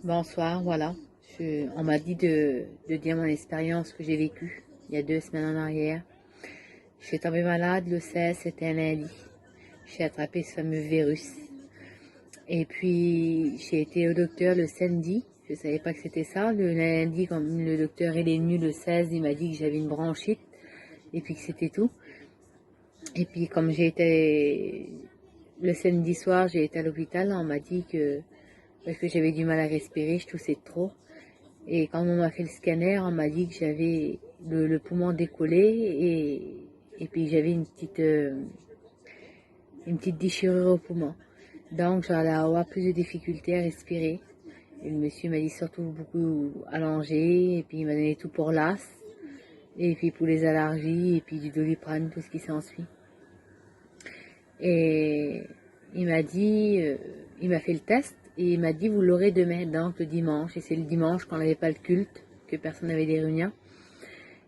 Bonsoir, voilà. On m'a dit de dire mon expérience que j'ai vécue il y a 2 semaines en arrière. Je suis tombée malade le 16, c'était un lundi. J'ai attrapé ce fameux virus. Et puis, j'ai été au docteur le samedi. Je savais pas que c'était ça. Le lundi, quand le docteur il est venu le 16, il m'a dit que j'avais une bronchite. Et puis que c'était tout. Et puis, comme j'ai été le samedi soir, j'ai été à l'hôpital, on m'a dit que parce que j'avais du mal à respirer, je toussais trop. Et quand on m'a fait le scanner, on m'a dit que j'avais le poumon décollé et puis j'avais une petite déchirure au poumon. Donc j'allais avoir plus de difficultés à respirer. Et le monsieur m'a dit surtout beaucoup allongé et puis il m'a donné tout pour l'as et puis pour les allergies et puis du Doliprane, tout ce qui s'ensuit. Et il m'a dit, il m'a fait le test et il m'a dit vous l'aurez demain, donc le dimanche. Et c'est le dimanche quand on n'avait pas le culte, que personne n'avait des réunions.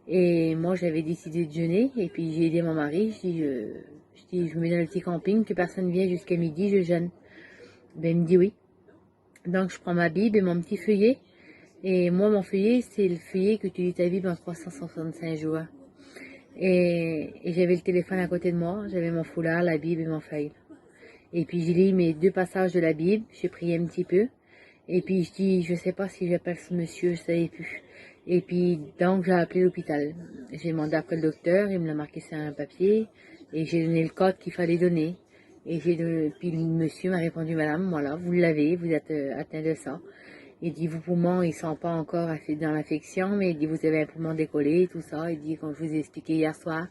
Et moi j'avais décidé de jeûner et puis j'ai aidé mon mari, je me mets dans le petit camping, que personne vient jusqu'à midi, je jeûne. Ben il me dit oui. Donc je prends ma Bible et mon petit feuillet. Et moi mon feuillet c'est le feuillet que tu lis ta Bible en 365 jours. Et j'avais le téléphone à côté de moi, j'avais mon foulard, la Bible et mon feuille. Et puis j'ai lu mes 2 passages de la Bible, j'ai prié un petit peu. Et puis je dis, je sais pas si j'appelle ce monsieur, je savais plus. Et puis donc j'ai appelé l'hôpital. J'ai demandé après le docteur, il me l'a marqué sur un papier. Et j'ai donné le code qu'il fallait donner. Puis le monsieur m'a répondu, madame, voilà, vous l'avez, vous êtes atteint de ça. Il dit, vos poumons, ils sont pas encore dans l'infection, mais il dit, vous avez un poumon décollé, tout ça. Il dit, comme je vous ai expliqué hier soir,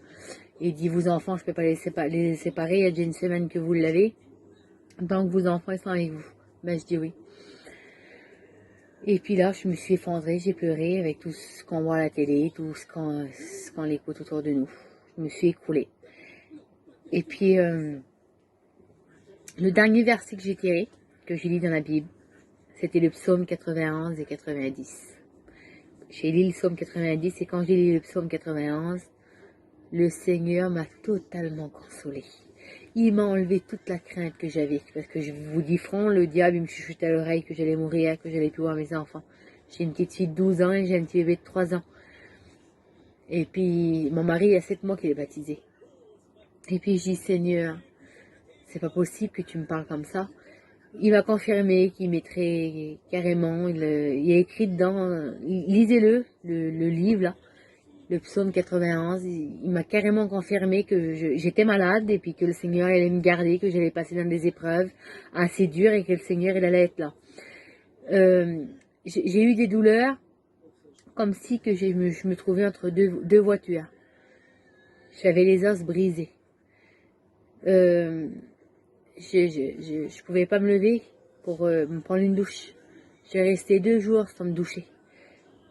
il dit, vos enfants, je peux pas les séparer, il y a déjà une semaine que vous l'avez. Donc vos enfants, ils sont avec vous. Ben, je dis oui. Et puis là, je me suis effondrée, j'ai pleuré avec tout ce qu'on voit à la télé, tout ce qu'on écoute autour de nous. Je me suis écroulée. Et puis, le dernier verset que j'ai tiré, que j'ai lu dans la Bible, c'était le psaume 91 et 90. J'ai lu le psaume 90 et quand j'ai lu le psaume 91, le Seigneur m'a totalement consolée. Il m'a enlevé toute la crainte que j'avais. Parce que je vous dis franc, le diable, il me chuchotait à l'oreille que j'allais mourir, que j'allais plus voir mes enfants. J'ai une petite fille de 12 ans et j'ai un petit bébé de 3 ans. Et puis, mon mari, il y a 7 mois qu'il est baptisé. Et puis, je dis, Seigneur, c'est pas possible que tu me parles comme ça. Il m'a confirmé qu'il mettrait carrément, il a écrit dedans, lisez-le, le livre là, le psaume 91, il m'a carrément confirmé que j'étais malade et puis que le Seigneur allait me garder, que j'allais passer dans des épreuves assez dures et que le Seigneur il allait être là. J'ai eu des douleurs comme si que je me trouvais entre deux voitures. J'avais les os brisés. Je pouvais pas me lever pour me prendre une douche. J'ai resté 2 jours sans me doucher.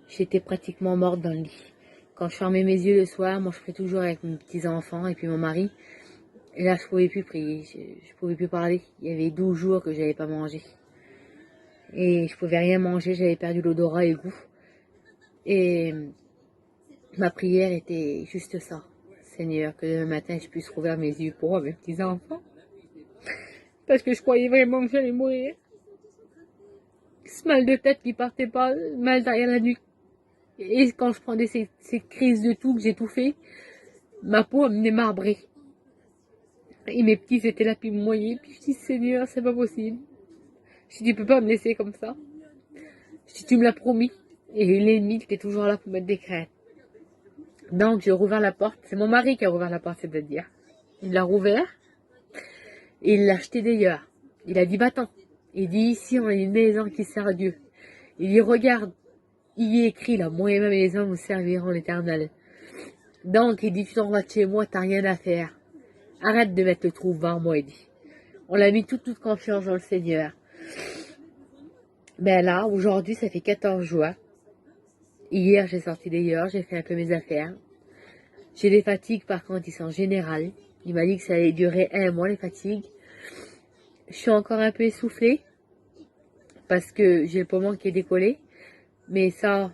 J'étais pratiquement morte dans le lit. Quand je fermais mes yeux le soir, moi je ferais toujours avec mes petits-enfants et puis mon mari. Et là, je pouvais plus prier, je pouvais plus parler. Il y avait 12 jours que j'avais pas mangé. Et je pouvais rien manger, j'avais perdu l'odorat et le goût. Et ma prière était juste ça. Seigneur, que demain matin je puisse rouvrir mes yeux pour voir mes petits-enfants. Parce que je croyais vraiment que j'allais mourir. Ce mal de tête qui partait pas, mal derrière la nuque. Et quand je prenais ces crises de toux que j'ai tout fait, ma peau me démarbrait. Et mes petits étaient là puis me moyaient. Puis je dis Seigneur, c'est pas possible. Je dis tu peux pas me laisser comme ça. Je dis tu me l'as promis. Et l'ennemi était toujours là pour mettre des craintes. Donc j'ai rouvert la porte. C'est mon mari qui a rouvert la porte, c'est-à-dire. Il l'a rouvert. Et il l'a acheté d'ailleurs. Il a dit va-t'en. Il dit ici on a une maison qui sert à Dieu. Il dit regarde. Il y est écrit là, moi et ma maison vous serviront l'éternel. Donc il dit tu t'en vas de chez moi, t'as rien à faire. Arrête de mettre le trou devant moi, il dit. On a mis toute confiance dans le Seigneur. Ben là, aujourd'hui, ça fait 14 jours. Hier, j'ai sorti d'ailleurs, j'ai fait un peu mes affaires. J'ai des fatigues, par contre, ils sont générales. Il m'a dit que ça allait durer 1 mois, les fatigues. Je suis encore un peu essoufflée, parce que j'ai le poumon qui est décollé. Mais ça,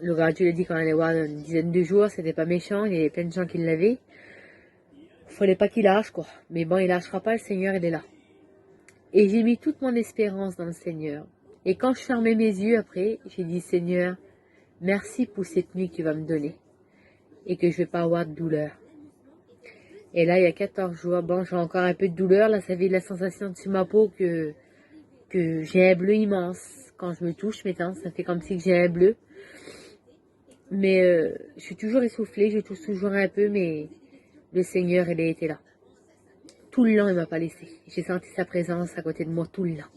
le radio a dit qu'on allait voir une dizaine de jours, c'était pas méchant, il y avait plein de gens qui l'avaient. Fallait pas qu'il lâche, quoi. Mais bon, il lâchera pas, le Seigneur, il est là. Et j'ai mis toute mon espérance dans le Seigneur. Et quand je fermais mes yeux après, j'ai dit Seigneur, merci pour cette nuit que tu vas me donner et que je vais pas avoir de douleur. Et là, il y a 14 jours, bon, j'ai encore un peu de douleur. Là, ça fait de la sensation sur ma peau que j'ai un bleu immense. Quand je me touche maintenant, ça fait comme si j'ai un bleu. Mais je suis toujours essoufflée, je tousse toujours un peu, mais le Seigneur, il a été là. Tout le long, il m'a pas laissé. J'ai senti sa présence à côté de moi tout le long.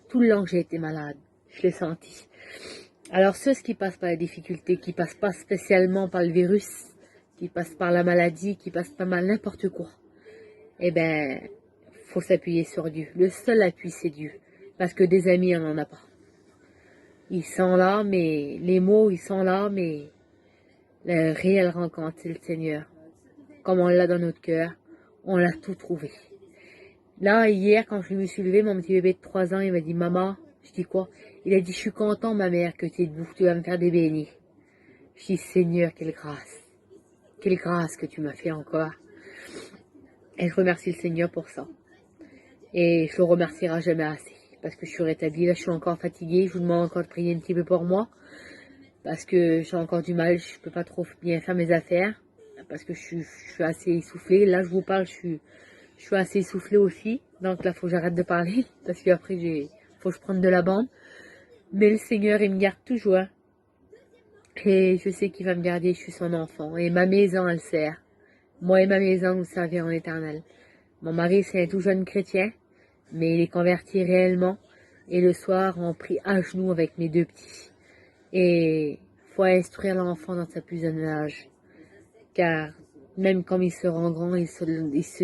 Tout le long que j'ai été malade, je l'ai senti. Alors ceux qui passent par la difficulté, qui passent pas spécialement par le virus, qui passent par la maladie, qui passent pas mal n'importe quoi, eh ben, faut s'appuyer sur Dieu. Le seul appui, c'est Dieu. Parce que des amis, on n'en a pas. Ils sont là, mais les mots, ils sont là, mais la réelle rencontre, c'est le Seigneur. Comme on l'a dans notre cœur, on l'a tout trouvé. Là, hier, quand je me suis levée, mon petit bébé de 3 ans, il m'a dit, maman, je dis quoi? Il a dit, je suis content, ma mère, que tu es debout, tu vas me faire des beignets. Je dis, Seigneur, quelle grâce que tu m'as fait encore. Et je remercie le Seigneur pour ça. Et je le remercierai jamais assez. Parce que je suis rétablie, là je suis encore fatiguée, je vous demande encore de prier un petit peu pour moi. Parce que j'ai encore du mal, je peux pas trop bien faire mes affaires. Parce que je suis assez essoufflée. Là je vous parle, je suis assez essoufflée aussi. Donc là faut que j'arrête de parler. Parce qu'après faut que je prenne de la bande. Mais le Seigneur il me garde toujours. Et je sais qu'il va me garder, je suis son enfant. Et ma maison elle sert. Moi et ma maison nous servirons l'éternel. Mon mari c'est un tout jeune chrétien. Mais il est converti réellement. Et le soir, on prie à genoux avec mes 2 petits. Et faut instruire l'enfant dans sa plus jeune âge. Car même quand ils seront grands, ils se